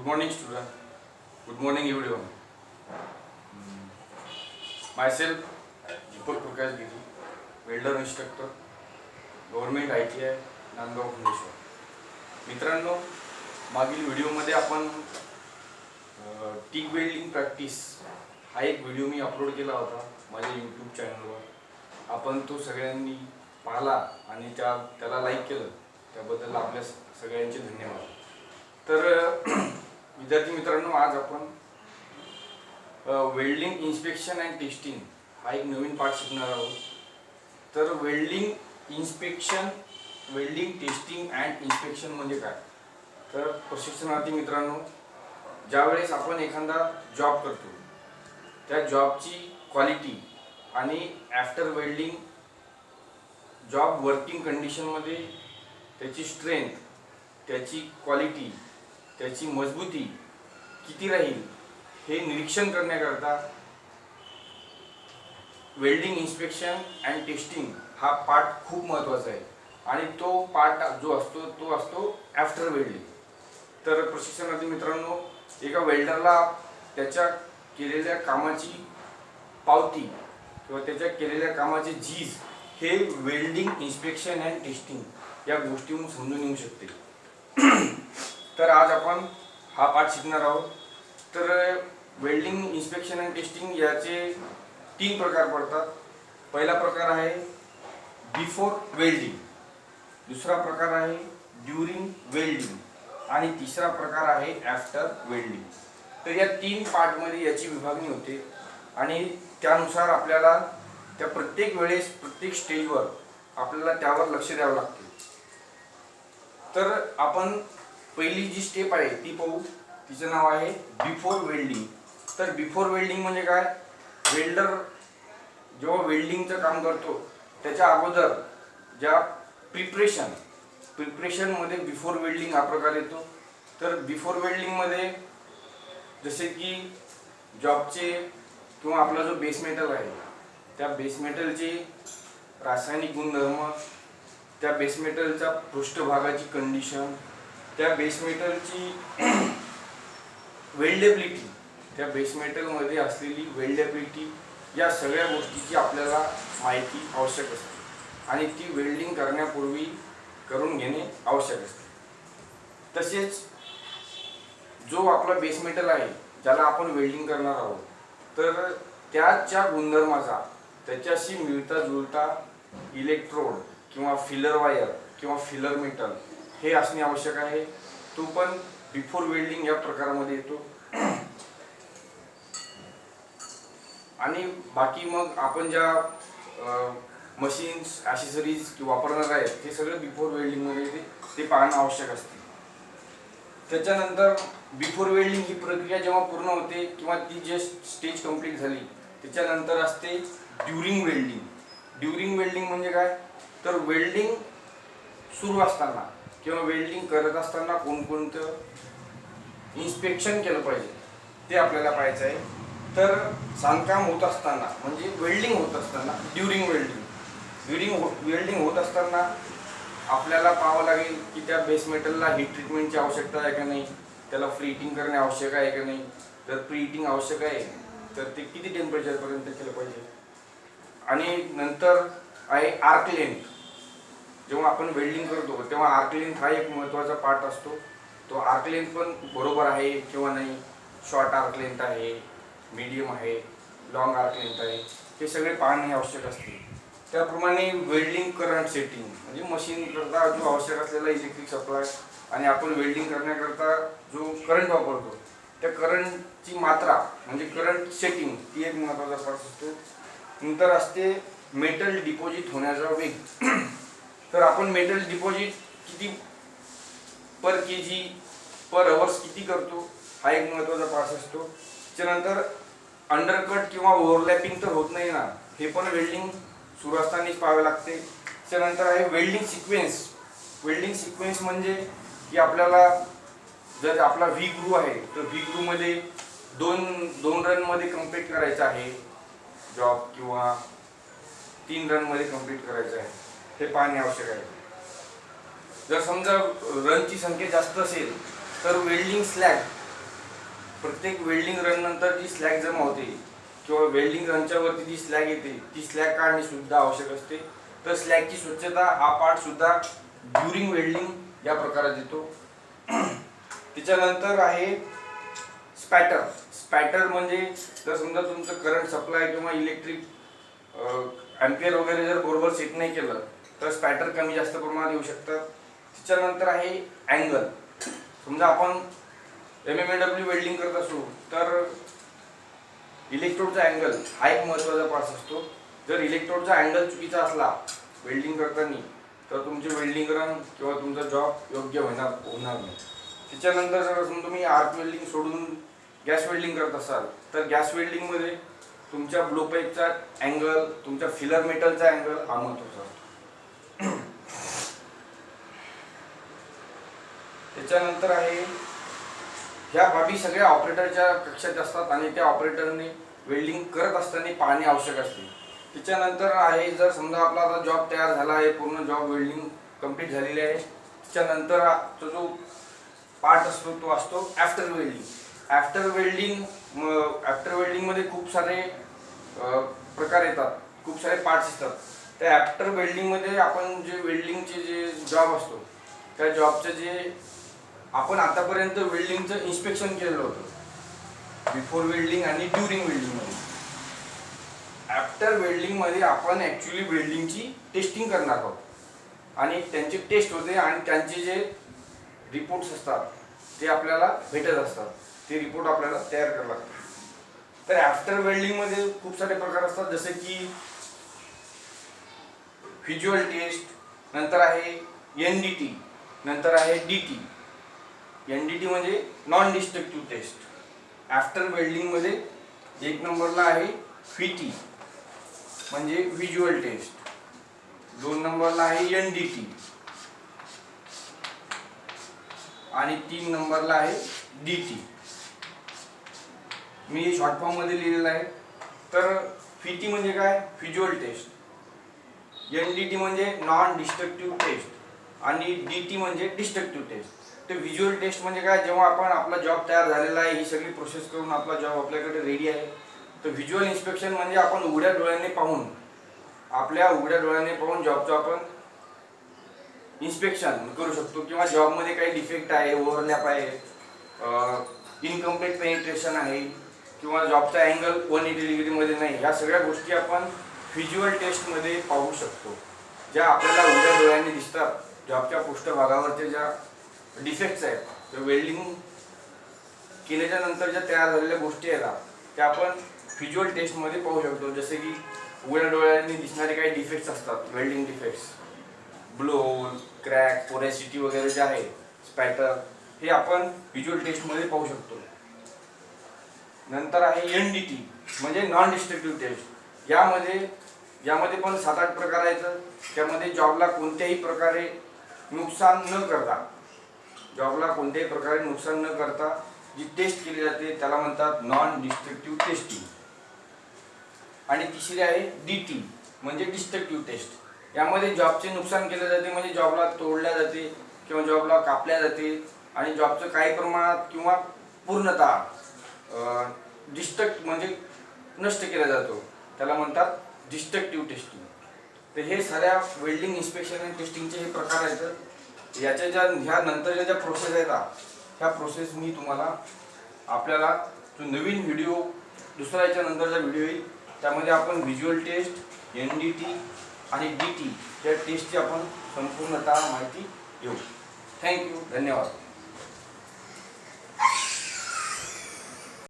morning, student. Good morning, everyone. Myself, Deepak Prakash Giri, welder instructor, Government ITI, Nandgaon Bhubaneswar. मित्रांनो, मागील व्हिडिओमध्ये आपण tick welding practice हा एक व्हिडिओ मी अपलोड केला होता माझ्या यूट्यूब चॅनलवर. आपण तो सगळ्यांनी पाहिला आणि त्याला लाईक केलं, त्याबद्दल आपल्या सगळ्यांचे धन्यवाद. तर विद्यार्थी मित्रांनो, आज आपण वेल्डिंग इन्स्पेक्शन अँड टेस्टिंग हा एक नवीन पाठ शिकणार आहोत. तर welding inspection, welding testing and inspection म्हणजे काय? तर प्रशिक्षणार्थी मित्रांनो, ज्यावेळेस आपण एखादा जॉब करतो त्या जॉबची क्वालिटी आणि आफ्टर वेल्डिंग जॉब वर्किंग कंडिशनमध्ये त्याची स्ट्रेंथ, त्याची क्वालिटी, त्याची मजबूती किती राहील हे निरीक्षण करण्याकरता वेल्डिंग इन्स्पेक्शन अँड टेस्टिंग हा पार्ट खूप महत्त्वाचा आहे. आणि तो पार्ट जो असतो तो असतो आफ्टर वेल्डिंग. तर प्रशिक्षणार्थी मित्रांनो, एका वेल्डरला त्याच्या केलेल्या कामाची पावती किंवा त्याच्या केलेल्या कामाचे झीज हे वेल्डिंग इन्स्पेक्शन अँड टेस्टिंग या गोष्टीहून समजून येऊ शकते. तर आज आपण हा पाठ शिकणार आहोत. तर वेल्डिंग इन्स्पेक्शन अँड टेस्टिंग याचे 3 प्रकार पडतात. पहिला प्रकार आहे बिफोर वेल्डिंग, दुसरा प्रकार आहे ड्युरिंग वेल्डिंग आणि तिसरा प्रकार आहे आफ्टर वेल्डिंग. तर या 3 पार्टमध्ये याची विभागणी होते आणि त्यानुसार आपल्याला त्या प्रत्येक वेळेस प्रत्येक स्टेजवर आपल्याला त्यावर लक्ष द्यावं लागते. तर आपण पहिली जी स्टेप आहे ती पाहू. तिचं नाव आहे बिफोर वेल्डिंग. तर बिफोर वेल्डिंग म्हणजे काय? वेल्डर जेव्हा वेल्डिंगचं काम करतो त्याच्या अगोदर ज्या प्रिपरेशनमध्ये बिफोर वेल्डिंग हा प्रकार येतो. तर बिफोर वेल्डिंगमध्ये जसे की जॉबचे किंवा आपला जो बेस मेटल आहे त्या बेस मेटलचे रासायनिक गुणधर्म, त्या बेस मेटलच्या पृष्ठभागाची कंडिशन, त्या बेस मेटलची वेल्डेबिलिटी, त्या बेस मेटलमध्ये असलेली वेल्डेबिलिटी, या सगळ्या गोष्टीची आपल्याला माहिती आवश्यक असते आणि ती वेल्डिंग करण्यापूर्वी करून घेणे आवश्यक असते. तसेच जो आपला बेस मेटल आहे ज्याला आपण वेल्डिंग करणार आहोत तर त्याच्या गुणधर्माचा त्याच्याशी मिळता जुळता इलेक्ट्रोड किंवा फिलर वायर किंवा फिलर मेटल हे असणे आवश्यक आहे. तो पण बिफोर वेल्डिंग या प्रकारामध्ये येतो. आणि बाकी मग आपण ज्या मशीन्स ॲक्सेसरीज वापरणार आहेत ते सगळं बिफोर वेल्डिंगमध्ये येते, ते पाहणं आवश्यक असते. त्याच्यानंतर बिफोर वेल्डिंग ही प्रक्रिया जेव्हा पूर्ण होते किंवा ती जे स्टेज कंप्लीट झाली त्याच्यानंतर असते ड्युरिंग वेल्डिंग. ड्युरिंग वेल्डिंग म्हणजे काय? तर वेल्डिंग सुरू असताना किंवा वेल्डिंग करत असताना कोणकोणतं इन्स्पेक्शन केलं पाहिजे ते आपल्याला पाहायचं आहे. तर बांधकाम होत असताना म्हणजे वेल्डिंग होत असताना ड्युरिंग वेल्डिंग होत असताना आपल्याला पाहावं लागेल की त्या बेस मेटलला हीट ट्रीटमेंटची आवश्यकता आहे का नाही, त्याला प्री हीटिंग करणे आवश्यक आहे का नाही. जर प्री हीटिंग आवश्यक आहे तर ते किती टेम्परेचरपर्यंत केलं पाहिजे. आणि नंतर आहे आर्क लेंथ. जेव्हा आपण वेल्डिंग करतो तेव्हा आर्क लेंथ हा एक महत्त्वाचा पार्ट असतो. तो आर्क लेंथ पण बरोबर आहे किंवा नाही, शॉर्ट आर्क लेंथ आहे, मीडियम आहे, लॉंग आर्क लेंथ आहे, हे सगळे पाहणे आवश्यक असते. त्याप्रमाणे वेल्डिंग करंट सेटिंग म्हणजे मशीन करता जो आवश्यक असलेला इलेक्ट्रिक सप्लाय आणि आपण वेल्डिंग करण्याकरता जो करंट वापरतो त्या करंटची मात्रा म्हणजे करंट सेटिंग ती एक महत्त्वाचा पार्ट असतो. नंतर असते मेटल डिपॉझिट होण्याचा वेग. तर आपण मेटल डिपॉझिट किती पर केजी पर अवर्स किती करतो हा एक महत्त्वाचा पार्ट असतो. त्यानंतर अंडरकट किंवा ओव्हरलॅपिंग तर होत नाही ना, हे पण वेल्डिंग सुरू असतानाच पाहावे लागते. त्यानंतर आहे वेल्डिंग सिक्वेन्स. वेल्डिंग सिक्वेन्स म्हणजे की आपल्याला जर आपला व्ही ग्रू आहे तर व्ही ग्रूमध्ये दोन रनमध्ये कंप्लीट करायचं आहे जॉब किंवा 3 रनमध्ये कंप्लीट करायचं आहे, हे पाहणे आवश्यक आहे. जर समजा रनची संख्या जास्त असेल तर वेल्डिंग स्लॅग प्रत्येक वेल्डिंग रन नंतर जी स्लॅग जमा होते किंवा वेल्डिंग रनच्या वरती जी स्लॅग येते ती स्लॅग काढणे सुद्धा आवश्यक असते. तर स्लॅगची स्वच्छता हा पार्ट सुद्धा ड्युरिंग वेल्डिंग या प्रकारात येतो. त्याच्यानंतर आहे स्पॅटर. स्पॅटर म्हणजे जर समजा तुमचं करंट सप्लाय किंवा इलेक्ट्रिक अँपियर वगैरे जर बरोबर सेट नाही केलं तर स्पॅटर कमी जास्त प्रमाणात येऊ शकतात. त्याच्यानंतर आहे अँगल. समजा आपण MMAW वेल्डिंग करत असू तर इलेक्ट्रोडचा अँगल हा एक महत्त्वाचा पार्ट असतो. जर इलेक्ट्रोडचा अँगल चुकीचा असला वेल्डिंग करताना तर तुमचे वेल्डिंग रन किंवा तुमचा जॉब योग्य होणार नाही. त्याच्यानंतर जर समजा तुम्ही आर्क वेल्डिंग सोडून गॅस वेल्डिंग करत असाल तर गॅस वेल्डिंगमध्ये तुमच्या ब्लोपाईपचा अँगल, तुमच्या फिलर मेटलचा अँगल हा महत्त्वाचा असतो. त्याच्यानंतर आहे ह्या बाबी सगळ्या ऑपरेटरच्या कक्षात असतात आणि त्या ऑपरेटरने वेल्डिंग करत असताना पाहणे आवश्यक असते. त्याच्यानंतर आहे जर समजा आपला आता जॉब तयार झाला आहे, पूर्ण जॉब वेल्डिंग कंप्लीट झालेली आहे, त्याच्यानंतर तो जो पार्ट असतो तो असतो आफ्टर वेल्डिंग. आफ्टर वेल्डिंगमध्ये खूप सारे प्रकार येतात, खूप सारे पार्ट्स असतात. त्या आफ्टर वेल्डिंगमध्ये आपण जे वेल्डिंगचे जे जॉब असतो त्या जॉबचं जे आपण आतापर्यंत वेल्डिंगचं इन्स्पेक्शन केलेलं होतं बिफोर वेल्डिंग आणि ड्युरिंग वेल्डिंगमध्ये. आफ्टर वेल्डिंगमध्ये आपण ॲक्च्युली वेल्डिंगची टेस्टिंग करणार आहोत आणि त्यांची टेस्ट होते आणि त्यांचे जे रिपोर्ट्स असतात ते आपल्याला भेटत असतात. ते रिपोर्ट आपल्याला तयार करावे लागतात. तर आफ्टर वेल्डिंगमध्ये खूप सारे प्रकार असतात, जसे की व्हिज्युअल टेस्ट, नंतर आहे NDT, नंतर आहे DT. NDT म्हणजे नॉन डिस्ट्रक्टिव्ह टेस्ट. आफ्टर वेल्डिंगमध्ये एक नंबरला आहे VT म्हणजे व्हिज्युअल टेस्ट, 2 नंबरला आहे NDT आणि 3 नंबरला आहे DT. मी शॉर्ट फॉर्म मध्ये लिहिलेलं आहे. तर VT म्हणजे काय? Visual test. NDT म्हणजे नॉन डिस्ट्रक्टिव्ह टेस्ट आणि DT म्हणजे डिस्ट्रक्टिव्ह टेस्ट. तर व्हिज्युअल टेस्ट म्हणजे काय? जेव्हा आपण आपला जॉब तयार झालेला आहे, ही सगळी प्रोसेस करून आपला जॉब आपल्याकडे रेडी आहे, तर व्हिज्युअल इन्स्पेक्शन म्हणजे आपण उघड्या डोळ्याने पाहून, आपल्या उघड्या डोळ्याने पाहून जॉबचं आपण इन्स्पेक्शन करू शकतो. किंवा जॉबमध्ये काही डिफेक्ट आहे, ओव्हरलॅप आहे, इनकम्प्लीट पेनिट्रेशन आहे किंवा जॉबचा अँगल 180 डिग्रीमध्ये नाही, ह्या सगळ्या गोष्टी आपण व्हिज्युअल टेस्टमध्ये पाहू शकतो. ज्या आपल्याला उघड्या डोळ्यांनी दिसतात, जॉबच्या पृष्ठभागावरचे ज्या डिफेक्ट्स आहेत, त्या वेल्डिंग केल्याच्या नंतर ज्या तयार झालेल्या गोष्टी आहेत त्या आपण व्हिज्युअल टेस्टमध्ये पाहू शकतो. जसे की उघड्या डोळ्यांनी दिसणारे काही डिफेक्ट्स असतात, welding defects, blow hole, crack, porosity वगैरे जे आहे, स्पॅटर, हे आपण व्हिज्युअल टेस्टमध्ये पाहू शकतो. नंतर आहे NDT म्हणजे नॉन डिस्ट्रक्टिव्ह टेस्ट. यामध्ये पण 7-8 प्रकार आहेत. त्यामध्ये जॉबला कोणत्याही प्रकारे नुकसान न करता जी टेस्ट केली जाते त्याला म्हणतात नॉन डिस्ट्रक्टिव्ह टेस्टिंग. आणि तिसरी आहे DT म्हणजे डिस्ट्रक्टिव्ह टेस्ट. यामध्ये जॉबचे नुकसान केले जाते, म्हणजे जॉबला तोडल्या जाते किंवा जॉबला कापल्या जाते आणि जॉबचं काही प्रमाणात किंवा पूर्णतः डिस्ट्रक्ट म्हणजे नष्ट केला जातो, त्याला म्हणतात डिस्ट्रक्टिव्ह टेस्टिंग. तर हे साऱ्या वेल्डिंग इन्स्पेक्शन आणि टेस्टिंगचे हे प्रकार आहेत. याच्या ह्या नंतरच्या ज्या प्रोसेस आहेत ह्या प्रोसेस मी तुम्हाला आपल्याला जो नवीन व्हिडिओ दुसरा याच्या नंतरचा व्हिडिओ येईल त्यामध्ये आपण व्हिज्युअल टेस्ट, NDT आणि DT या टेस्टची आपण संपूर्णतः माहिती घेऊ. थँक्यू, धन्यवाद.